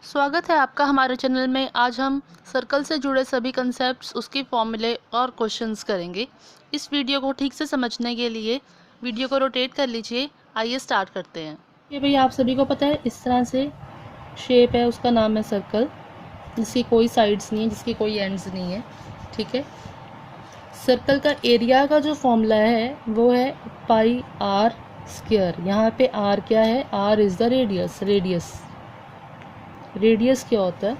स्वागत है आपका हमारे चैनल में। आज हम सर्कल से जुड़े सभी कंसेप्ट्स, उसके फॉर्मूले और क्वेश्चंस करेंगे। इस वीडियो को ठीक से समझने के लिए वीडियो को रोटेट कर लीजिए। आइए स्टार्ट करते हैं। ये भाई आप सभी को पता है, इस तरह से शेप है, उसका नाम है सर्कल, जिसकी कोई साइड्स नहीं है, जिसकी कोई एंड्स नहीं है। ठीक है। सर्कल का एरिया का जो फॉर्मूला है वो है पाई आर स्क्वायर। यहाँ पे आर क्या है? R is the radius. Radius क्या होता है?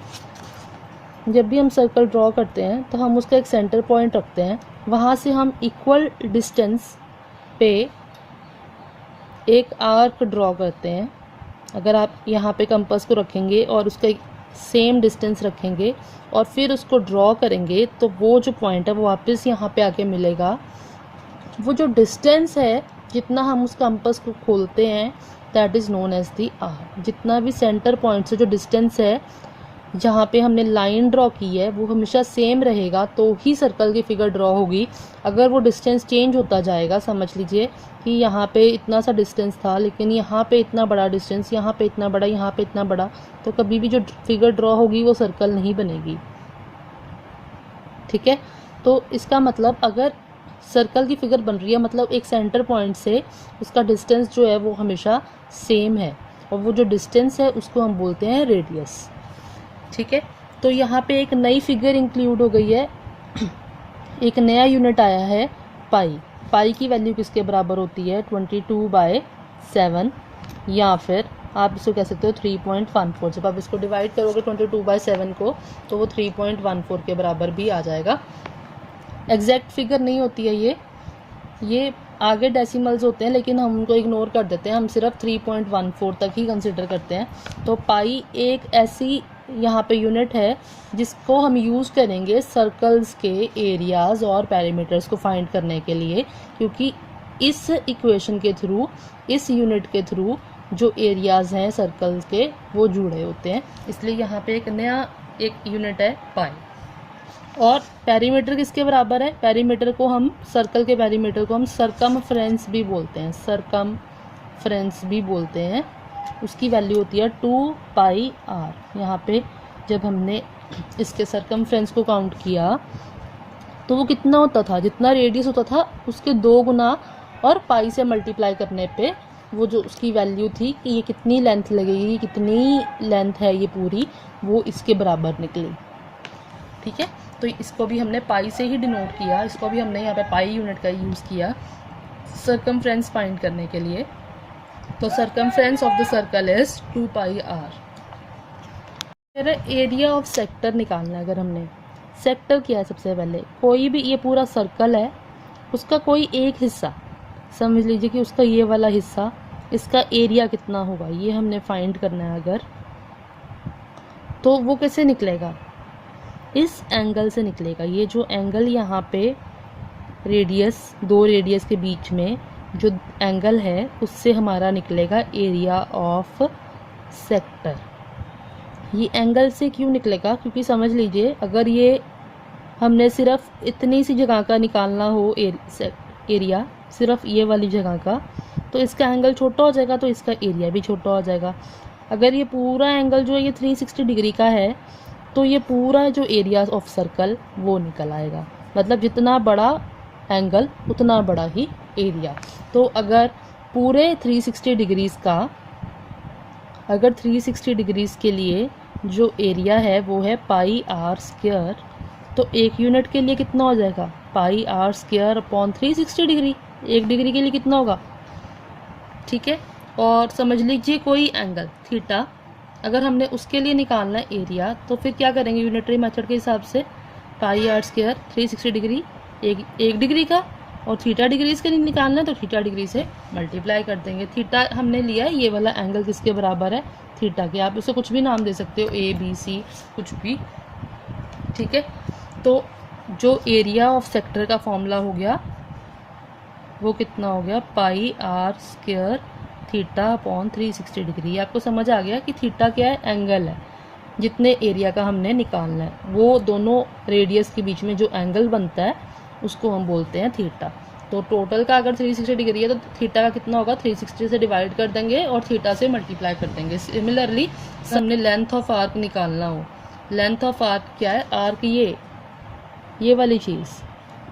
जब भी हम सर्कल ड्रॉ करते हैं तो हम उसका एक सेंटर पॉइंट रखते हैं, वहाँ से हम इक्वल डिस्टेंस पे एक आर्क ड्रॉ करते हैं। अगर आप यहाँ पे कंपास को रखेंगे और उसका एक सेम डिस्टेंस रखेंगे और फिर उसको ड्रॉ करेंगे तो वो जो पॉइंट है वो वापस यहाँ पे आके मिलेगा। वो जो डिस्टेंस है, जितना हम उस कंपास को खोलते हैं, that is known as the R. जितना भी सेंटर पॉइंट से जो डिस्टेंस है, जहाँ पे हमने लाइन ड्रॉ की है, वो हमेशा सेम रहेगा तो ही सर्कल की फिगर ड्रॉ होगी। अगर वो डिस्टेंस चेंज होता जाएगा, समझ लीजिए कि यहाँ पे इतना सा डिस्टेंस था लेकिन यहाँ पे इतना बड़ा डिस्टेंस, यहाँ पे इतना बड़ा, यहाँ पे इतना बड़ा, तो कभी भी जो फिगर ड्रॉ होगी वो सर्कल नहीं बनेगी। ठीक है। तो इसका मतलब अगर सर्कल की फिगर बन रही है, मतलब एक सेंटर पॉइंट से उसका डिस्टेंस जो है वो हमेशा सेम है, और वो जो डिस्टेंस है उसको हम बोलते हैं रेडियस। ठीक है। तो यहाँ पे एक नई फिगर इंक्लूड हो गई है, एक नया यूनिट आया है पाई। पाई की वैल्यू किसके बराबर होती है? 22/7, या फिर आप इसको कह सकते हो 3.14। जब आप इसको डिवाइड करोगे 22/7 को तो वो 3.14 के बराबर भी आ जाएगा। एग्जैक्ट फिगर नहीं होती है ये आगे डेसिमल्स होते हैं, लेकिन हम उनको इग्नोर कर देते हैं, हम सिर्फ 3.14 तक ही कंसिडर करते हैं। तो पाई एक ऐसी यहाँ पे यूनिट है जिसको हम यूज़ करेंगे सर्कल्स के एरियाज़ और पैरामीटर्स को फाइंड करने के लिए, क्योंकि इस इक्वेशन के थ्रू, इस यूनिट के थ्रू जो एरियाज़ हैं सर्कल्स के वो जुड़े होते हैं। इसलिए यहाँ पे एक नया एक यूनिट है पाई। और पेरीमीटर किसके बराबर है? पेरीमीटर को हम, सर्कल के पेरीमीटर को हम सरकमफ्रेंस भी बोलते हैं, सरकमफ्रेंस भी बोलते हैं। उसकी वैल्यू होती है 2πr। यहाँ पे जब हमने इसके सरकमफ्रेंस को काउंट किया तो वो कितना होता था? जितना रेडियस होता था उसके 2 गुना, और पाई से मल्टीप्लाई करने पे वो जो उसकी वैल्यू थी कि ये कितनी लेंथ लगेगी, कितनी लेंथ है ये पूरी, वो इसके बराबर निकली। ठीक है। तो इसको भी हमने पाई से ही डिनोट किया, इसको भी हमने यहाँ पे पाई यूनिट का यूज़ किया सरकमफ्रेंस फाइंड करने के लिए। तो circumference of the circle is 2πr। फिर एरिया ऑफ सेक्टर निकालना है। अगर हमने सेक्टर किया है, सबसे पहले कोई भी, ये पूरा सर्कल है, उसका कोई एक हिस्सा समझ लीजिए कि उसका ये वाला हिस्सा, इसका एरिया कितना होगा ये हमने फाइंड करना है। अगर तो वो कैसे निकलेगा? इस एंगल से निकलेगा। ये जो एंगल यहाँ पे रेडियस, 2 रेडियस के बीच में जो एंगल है, उससे हमारा निकलेगा एरिया ऑफ सेक्टर। ये एंगल से क्यों निकलेगा? क्योंकि समझ लीजिए अगर ये हमने सिर्फ इतनी सी जगह का निकालना हो एरिया, सिर्फ ये वाली जगह का, तो इसका एंगल छोटा हो जाएगा, तो इसका एरिया भी छोटा हो जाएगा। अगर ये पूरा एंगल जो है ये 360 डिग्री का है तो ये पूरा जो एरिया ऑफ सर्कल वो निकल आएगा। मतलब जितना बड़ा एंगल उतना बड़ा ही एरिया। तो अगर पूरे 360 डिग्रीज़ का, अगर 360 डिग्रीज़ के लिए जो एरिया है वो है पाई आर स्क्वायर, तो एक यूनिट के लिए कितना हो जाएगा? पाई आर स्क्वायर अपॉन 360 डिग्री। एक डिग्री के लिए कितना होगा? ठीक है। और समझ लीजिए कोई एंगल थीटा, अगर हमने उसके लिए निकालना है एरिया, तो फिर क्या करेंगे? यूनिटरी मेथड के हिसाब से पाई आर स्क्वायर 360 डिग्री, एक डिग्री का, और थीटा डिग्रीज के लिए निकालना है तो थीटा डिग्री से मल्टीप्लाई कर देंगे। थीटा हमने लिया है, ये वाला एंगल किसके बराबर है? थीटा के। आप इसे कुछ भी नाम दे सकते हो, ए बी सी कुछ भी। ठीक है। तो जो एरिया ऑफ सेक्टर का फॉर्मूला हो गया वो कितना हो गया? Pi r square theta upon 360 degree. आपको समझ आ गया कि थीटा क्या है? एंगल है। जितने एरिया का हमने निकालना है, वो दोनों रेडियस के बीच में जो एंगल बनता है उसको हम बोलते हैं थीटा। तो टोटल का अगर 360 डिग्री है तो थीटा का कितना होगा, 360 से डिवाइड कर देंगे और थीटा से मल्टीप्लाई कर देंगे। सिमिलरली हमने लेंथ ऑफ आर्क निकालना हो, लेंथ ऑफ आर्क क्या है, आर्क ये वाली चीज़,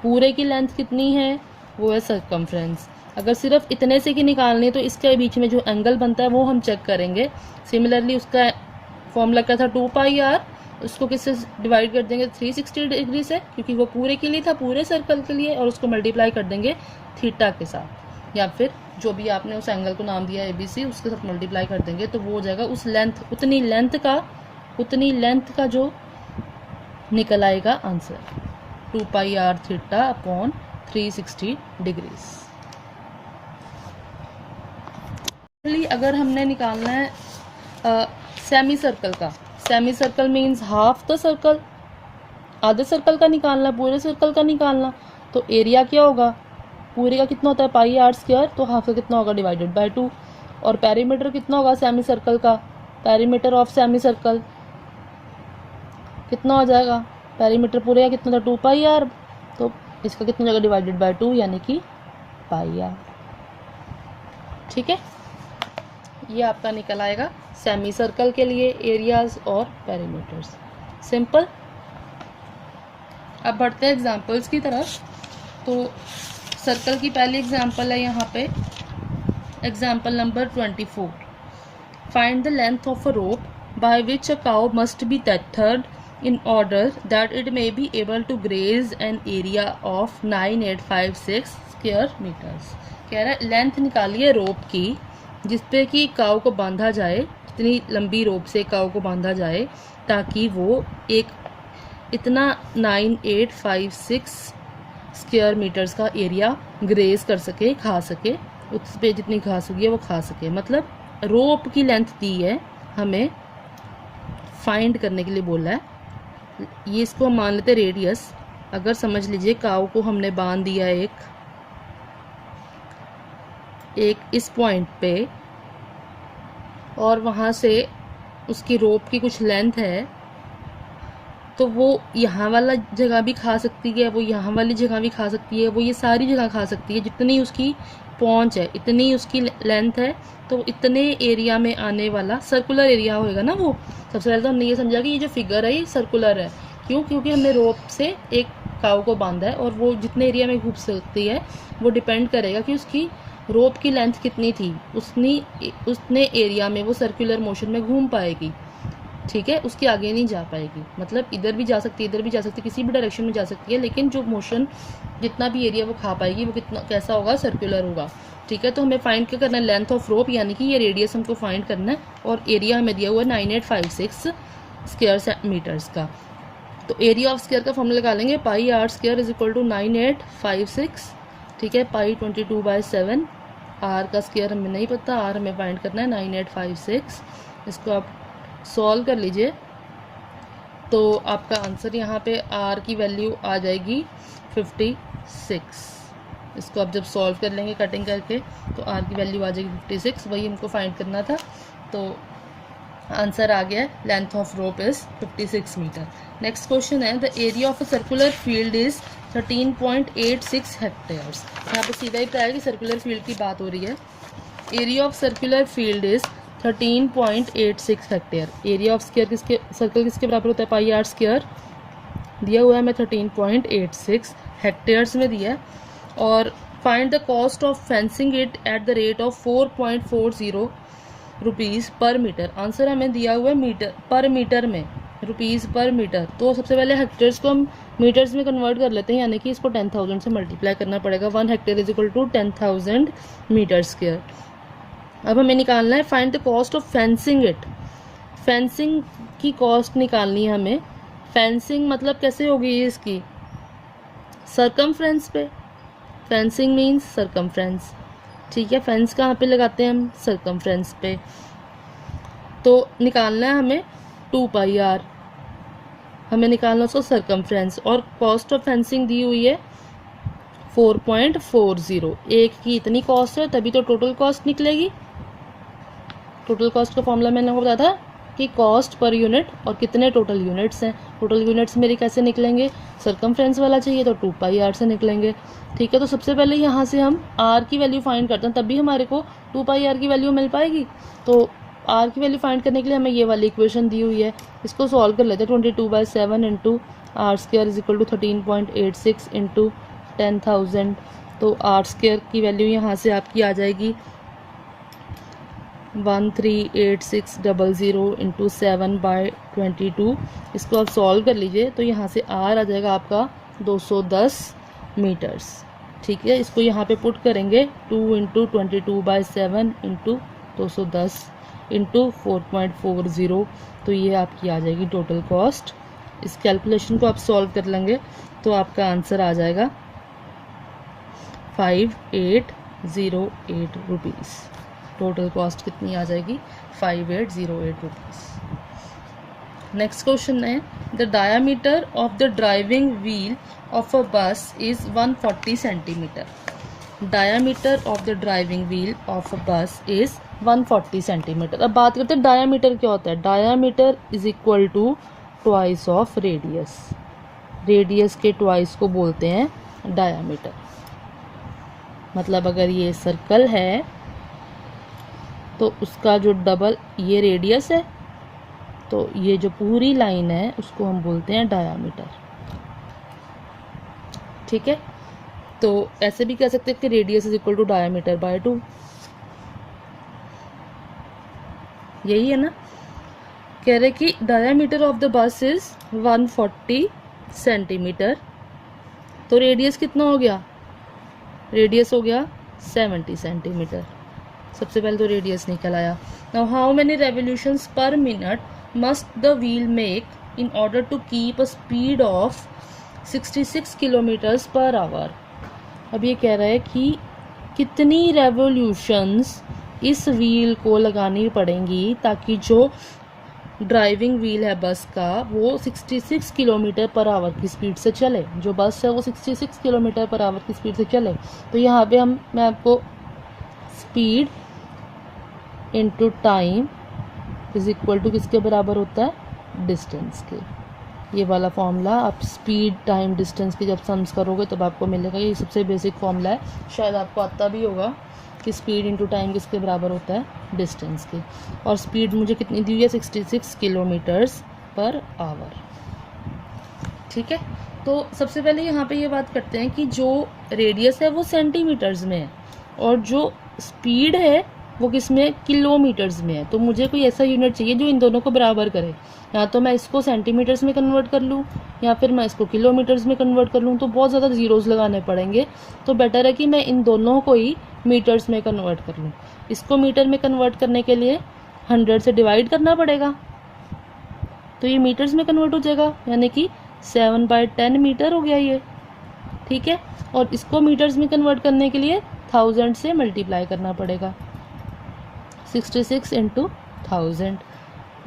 पूरे की लेंथ कितनी है, वो है सर्कमफ्रेंस। अगर सिर्फ इतने से की निकालनी है तो इसके बीच में जो एंगल बनता है वो हम चेक करेंगे। सिमिलरली उसका फॉर्मूला क्या था, 2πr, उसको किससे डिवाइड कर देंगे, 360 डिग्री से, क्योंकि वो पूरे के लिए था, पूरे सर्कल के लिए, और उसको मल्टीप्लाई कर देंगे थीटा के साथ, या फिर जो भी आपने उस एंगल को नाम दिया ABC, उसके साथ मल्टीप्लाई कर देंगे तो वो हो जाएगा उस लेंथ, उतनी लेंथ का जो निकल आएगा answer, 2πr theta upon 360 degrees. अगर हमने निकालना है सेमी सर्कल का, semi circle means half the circle, आधे सर्कल का निकालना, पूरे सर्कल का निकालना, तो एरिया क्या होगा, पूरे का कितना होता है πr², तो हाफ का कितना होगा, डिवाइडेड बाय 2। और पेरीमीटर कितना होगा सेमी सर्कल का, पेरीमीटर ऑफ सेमी सर्कल कितना हो जाएगा, पेरीमीटर पूरे का कितना था 2πr, तो इसका कितना हो जाएगा, डिवाइडेड बाय 2, यानी कि πr। ठीक है, ये आपका निकल आएगा सेमी सर्कल के लिए एरियाज और पेरीमीटर्स। सिंपल। अब बढ़ते हैं एग्जांपल्स की तरफ। तो सर्कल की पहली एग्जांपल है यहाँ पे, example number 24। Find the length of a rope by which a cow must be tethered in order that it may be able to graze an area of 9856 square meters। कह रहा है length निकालिए रोप की जिसपे कि काऊ को बांधा जाए, इतनी लंबी रोप से काऊ को बांधा जाए ताकि वो एक इतना 9856 स्क्वायर मीटर्स का एरिया ग्रेज कर सके, खा सके, उस पर जितनी घास होगी वो खा सके। मतलब रोप की लेंथ दी है, हमें फाइंड करने के लिए बोला है। ये इसको हम मान लेते रेडियस। अगर समझ लीजिए काऊ को हमने बांध दिया एक इस पॉइंट पे, और वहाँ से उसकी रोप की कुछ लेंथ है, तो वो यहाँ वाला जगह भी खा सकती है, वो यहाँ वाली जगह भी खा सकती है, वो ये सारी जगह खा सकती है। जितनी उसकी पहुँच है, इतनी उसकी लेंथ है, तो इतने एरिया में आने वाला सर्कुलर एरिया होएगा ना वो। सबसे पहले तो हमने ये समझा कि ये जो फिगर है ये सर्कुलर है। क्यों? क्योंकि हमने रोप से एक काऊ को बांधा है, और वो जितने एरिया में घूम सकती है वो डिपेंड करेगा कि उसकी रोप की लेंथ कितनी थी, उतने एरिया में वो सर्कुलर मोशन में घूम पाएगी। ठीक है, उसके आगे नहीं जा पाएगी। मतलब इधर भी जा सकती है, इधर भी जा सकती है, किसी भी डायरेक्शन में जा सकती है, लेकिन जो मोशन जितना भी एरिया वो खा पाएगी वो कितना कैसा होगा, सर्कुलर होगा। ठीक है, तो हमें फाइंड क्या करना है, लेंथ ऑफ रोप, यानी कि ये रेडियस हमको फाइंड करना है, और एरिया हमें दिया हुआ है 9856 स्क्वायर मीटर्स का। तो एरिया ऑफ स्क्वायर का फॉर्मूला निकालेंगे, πr² इज इक्वल टू 9856। ठीक है, π22/7। आर का स्क्वायर हमें नहीं पता, आर हमें फाइंड करना है 9856। इसको आप सॉल्व कर लीजिए तो आपका आंसर यहाँ पे आर की वैल्यू आ जाएगी 56। इसको आप जब सॉल्व कर लेंगे कटिंग करके तो आर की वैल्यू आ जाएगी 56। वही हमको फाइंड करना था, तो आंसर आ गया, length of rope is 56 metre. Next question है, the area of a circular field is 13.86 hectares. यहाँ पे सीधा ही बताया कि सर्कुलर फील्ड की बात हो रही है। Area of circular field is 13.86 hectare. Area of square किसके, सर्कल किसके बराबर होता है, πr² दिया हुआ है हमें 13.86 हेक्टेयर्स में दिया है। और find the cost of fencing it at the rate of 4.40 rupees पर मीटर। आंसर हमें दिया हुआ है मीटर पर मीटर में, रुपीज़ पर मीटर। तो सबसे पहले हेक्टेयर्स को हम मीटर्स में कन्वर्ट कर लेते हैं, यानी कि इसको 10,000 से मल्टीप्लाई करना पड़ेगा। 1 hectare is equal to 10,000 metre square. अब हमें निकालना है find the cost of fencing it. Fencing की कॉस्ट निकालनी है हमें। फेंसिंग मतलब कैसे होगी ये इसकी, सर्कमफ्रेंस पे। Fencing means circumference. ठीक है, फेंस कहाँ पे लगाते हैं हम, सर्कमफ्रेंस पे। तो निकालना है हमें 2πr, हमें निकालना उसको सर्कमफ्रेंस, और कॉस्ट ऑफ फेंसिंग दी हुई है 4.40। एक की इतनी कॉस्ट है तभी तो टोटल कॉस्ट निकलेगी। टोटल कॉस्ट का फॉर्मूला मैंने आपको बताया था कि कॉस्ट पर यूनिट और कितने टोटल यूनिट्स हैं। टोटल यूनिट्स मेरे कैसे निकलेंगे, सरकमफ्रेंस वाला चाहिए तो 2πr से निकलेंगे। ठीक है, तो सबसे पहले यहाँ से हम r की वैल्यू फाइंड करते हैं, तब भी हमारे को 2πr की वैल्यू मिल पाएगी। तो r की वैल्यू फाइंड करने के लिए हमें ये वाली इक्वेशन दी हुई है, इसको सॉल्व कर लेते हैं। 22/7 into r² is equal to 13.86 into 10,000। तो r² की वैल्यू यहाँ से आपकी आ जाएगी 138600 इंटू 7/22। इसको आप सॉल्व कर लीजिए तो यहाँ से r आ जाएगा आपका 210 मीटर्स। ठीक है, इसको यहाँ पे पुट करेंगे 2 इंटू 22/7 इंटू 210 इंटू 4.40, तो ये आपकी आ जाएगी टोटल कॉस्ट। इस कैलकुलेशन को आप सॉल्व कर लेंगे तो आपका आंसर आ जाएगा 5808 रुपीज़। टोटल कॉस्ट कितनी आ जाएगी, 5808 रुपीज़। नेक्स्ट क्वेश्चन है, the diameter of the driving wheel of a bus is 140 centimetre. Diameter of the driving wheel of a bus is 140 centimetre. अब बात करते हैं डायामीटर क्या होता है। Diameter is equal to twice of radius. Radius के twice को बोलते हैं डायामीटर। मतलब अगर ये सर्कल है तो उसका जो डबल ये रेडियस है, तो ये जो पूरी लाइन है उसको हम बोलते हैं डायामीटर। ठीक है, तो ऐसे भी कह सकते हैं कि radius is equal to diameter by 2। यही है ना, कह रहे कि diameter of the bus is 140 centimetre. तो रेडियस कितना हो गया, रेडियस हो गया 70 सेंटीमीटर। सबसे पहले तो रेडियस निकल आया। Now how many revolutions per minute must the wheel make in order to keep a speed of 66 kilometres per hour. अब ये कह रहा है कि कितनी रेवोल्यूशंस इस व्हील को लगानी पड़ेंगी ताकि जो ड्राइविंग व्हील है बस का वो 66 किलोमीटर पर आवर की स्पीड से चले। जो बस है वो 66 किलोमीटर पर आवर की स्पीड से चले। तो यहाँ पे मैं आपको speed into time is equal to किसके बराबर होता है, डिस्टेंस के। ये वाला फॉर्मूला आप स्पीड टाइम डिस्टेंस के जब सम्स करोगे तब आपको मिलेगा। ये सबसे बेसिक फॉर्मूला है, शायद आपको आता भी होगा कि स्पीड इनटू टाइम किसके बराबर होता है, डिस्टेंस के। और स्पीड मुझे कितनी दी हुई है, 66 किलोमीटर्स पर आवर। ठीक है, तो सबसे पहले यहाँ पे ये बात करते हैं कि जो रेडियस है वो सेंटीमीटर्स में है और जो स्पीड है वो किस में, किलोमीटर्स में है। तो मुझे कोई ऐसा यूनिट चाहिए जो इन दोनों को बराबर करे। या तो मैं इसको सेंटीमीटर्स में कन्वर्ट कर लूँ या फिर मैं इसको किलोमीटर्स में कन्वर्ट कर लूँ, तो बहुत ज़्यादा ज़ीरोज़ लगाने पड़ेंगे। तो बेटर है कि मैं इन दोनों को ही मीटर्स में कन्वर्ट कर लूँ। इसको मीटर में कन्वर्ट करने के लिए 100 से डिवाइड करना पड़ेगा, तो ये मीटर्स में कन्वर्ट हो जाएगा, यानी कि 7/10 मीटर हो गया ये। ठीक है, और इसको मीटर्स में कन्वर्ट करने के लिए 1000 से मल्टीप्लाई करना पड़ेगा, 66 इंटू 1000।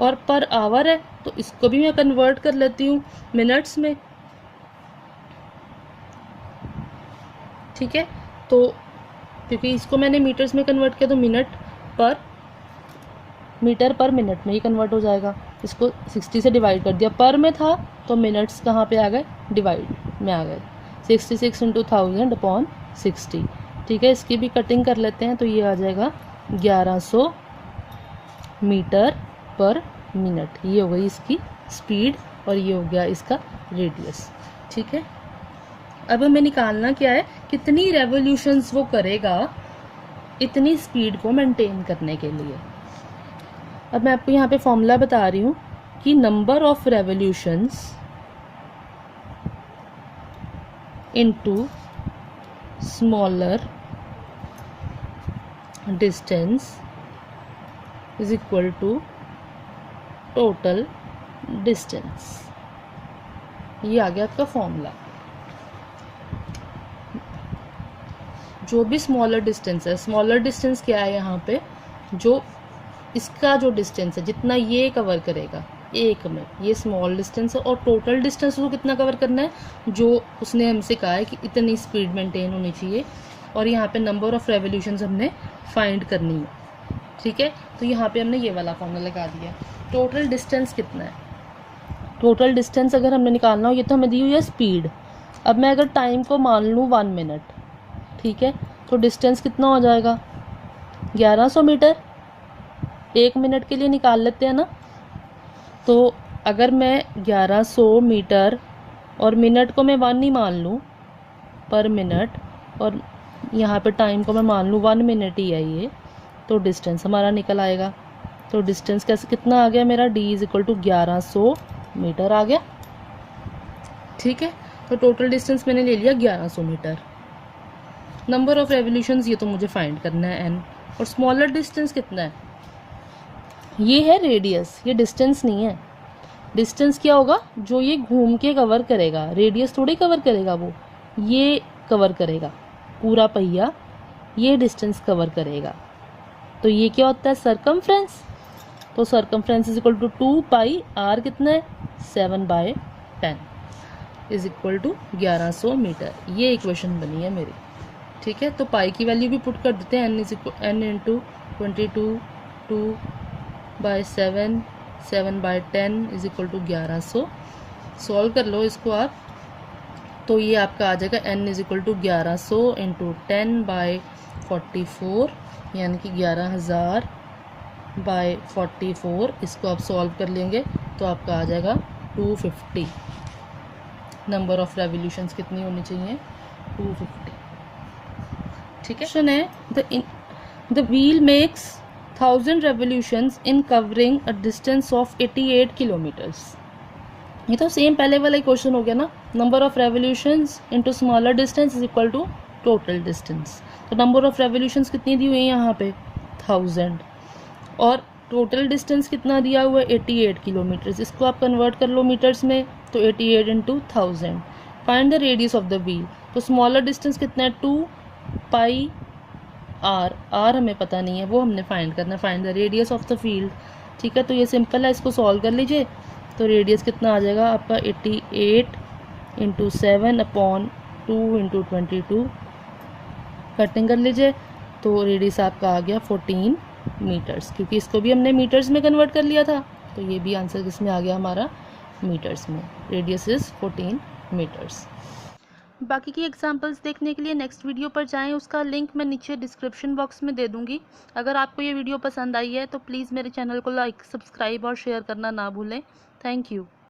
और पर आवर है तो इसको भी मैं कन्वर्ट कर लेती हूँ मिनट्स में। ठीक है, तो क्योंकि इसको मैंने मीटर्स में कन्वर्ट किया तो मीटर पर मिनट में ही कन्वर्ट हो जाएगा। इसको 60 से डिवाइड कर दिया, पर में था तो मिनट्स कहाँ पे आ गए, डिवाइड में आ गए। 66 इंटू 1000 अपॉन 60। ठीक है, इसकी भी कटिंग कर लेते हैं तो ये आ जाएगा 1100 मीटर पर मिनट। ये हो गई इसकी स्पीड और ये हो गया इसका रेडियस। ठीक है, अब हमें निकालना क्या है, कितनी रेवोल्यूशंस वो करेगा इतनी स्पीड को मेंटेन करने के लिए। अब मैं आपको यहाँ पे फॉर्मूला बता रही हूँ कि number of revolutions into smaller distance is equal to total distance. ये आ गया आपका फॉर्मूला। जो भी स्मॉलर डिस्टेंस है, स्मॉलर डिस्टेंस क्या है यहाँ पे, जो इसका जो डिस्टेंस है जितना ये कवर करेगा एक में, ये स्मॉल डिस्टेंस है। और टोटल डिस्टेंस को कितना कवर करना है, जो उसने हमसे कहा है कि इतनी स्पीड मेंटेन होनी चाहिए। और यहाँ पे नंबर ऑफ रेवोल्यूशंस हमने फाइंड करनी है। ठीक है, तो यहाँ पे हमने ये वाला फॉर्मूला लगा दिया। टोटल डिस्टेंस कितना है? टोटल डिस्टेंस अगर हमने निकालना हो, ये तो हमें दी हुई है स्पीड। अब मैं अगर टाइम को मान लूँ 1 मिनट, ठीक है, तो डिस्टेंस कितना हो जाएगा? 1100 मीटर। 1 मिनट के लिए निकाल लेते हैं ना। तो अगर मैं 1100 मीटर और मिनट को मैं 1 ही मान लूँ पर मिनट, और यहाँ पे टाइम को मैं मान लूँ 1 मिनट ही है ये, तो डिस्टेंस हमारा निकल आएगा। तो डिस्टेंस कैसे कितना आ गया मेरा? d is equal to 1100 metre आ गया। ठीक है, तो टोटल डिस्टेंस मैंने ले लिया 1100 मीटर। नंबर ऑफ रेवोल्यूशंस ये तो मुझे फाइंड करना है n। और स्मॉलर डिस्टेंस कितना है? ये है रेडियस, ये डिस्टेंस नहीं है। डिस्टेंस क्या होगा? जो ये घूम के कवर करेगा, रेडियस थोड़ी कवर करेगा, वो ये कवर करेगा पूरा पहिया, ये डिस्टेंस कवर करेगा। तो ये क्या होता है? सरकमफ्रेंस। तो circumference is equal to 2 pi r कितना है? 7/10 इज इक्वल टू 1100 मीटर। ये इक्वेशन बनी है मेरी। ठीक है, तो पाई की वैल्यू भी पुट कर देते हैं, n into 22 2/7 7/10 is equal to 1100। सॉल्व कर लो इसको आप, तो ये आपका आ जाएगा n is equal to 1100 into 10/44 यानी कि 11,000/44। इसको आप सॉल्व कर लेंगे तो आपका आ जाएगा 250। नंबर ऑफ रेवोल्यूशंस कितनी होनी चाहिए? 250। ठीक है, क्वेश्चन है the wheel makes 1000 revolutions in covering a distance of 88 kilometres. ये तो सेम पहले वाला ही क्वेश्चन हो गया ना। Number of revolutions into smaller distance is equal to total distance. तो नंबर ऑफ रेवोल्यूशंस कितनी दी हुई है यहाँ पे? 1000। और टोटल डिस्टेंस कितना दिया हुआ है? 88 किलोमीटर्स। इसको आप कन्वर्ट कर लो मीटर्स में, तो 88 into 1000। Find the radius of the wheel. तो स्मॉलर डिस्टेंस कितना है? 2 पाई r। हमें पता नहीं है, वो हमने फाइंड करना है। Find the radius of the field. ठीक है, तो ये सिंपल है, इसको सॉल्व कर लीजिए। तो रेडियस कितना आ जाएगा आपका? 88 इंटू 7/2 इंटू 22। कटिंग कर लीजिए, तो रेडियस आपका आ गया 14 मीटर्स, क्योंकि इसको भी हमने मीटर्स में कन्वर्ट कर लिया था। तो ये भी आंसर किसमें आ गया हमारा? मीटर्स में। Radius is 14 metres. बाकी की एग्जांपल्स देखने के लिए नेक्स्ट वीडियो पर जाएं, उसका लिंक मैं नीचे डिस्क्रिप्शन बॉक्स में दे दूंगी। अगर आपको ये वीडियो पसंद आई है तो प्लीज़ मेरे चैनल को लाइक, सब्सक्राइब और शेयर करना ना भूलें। Thank you.